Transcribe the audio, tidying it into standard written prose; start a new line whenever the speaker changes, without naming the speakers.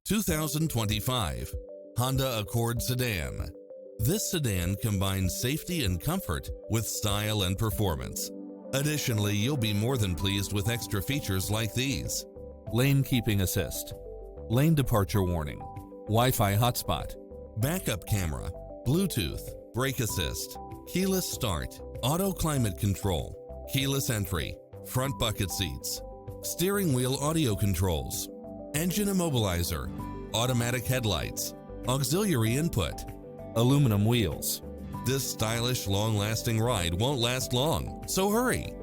2025 Honda Accord Sedan. This sedan combines safety and comfort with style and performance. Additionally, you'll be more than pleased with extra features like these: lane keeping assist, lane departure warning, Wi-Fi hotspot, backup camera, Bluetooth, brake assist, keyless start, auto climate control, keyless entry, front bucket seats, steering wheel audio controls, engine immobilizer, automatic headlights, auxiliary input, aluminum wheels. This stylish, long-lasting ride won't last long, so hurry!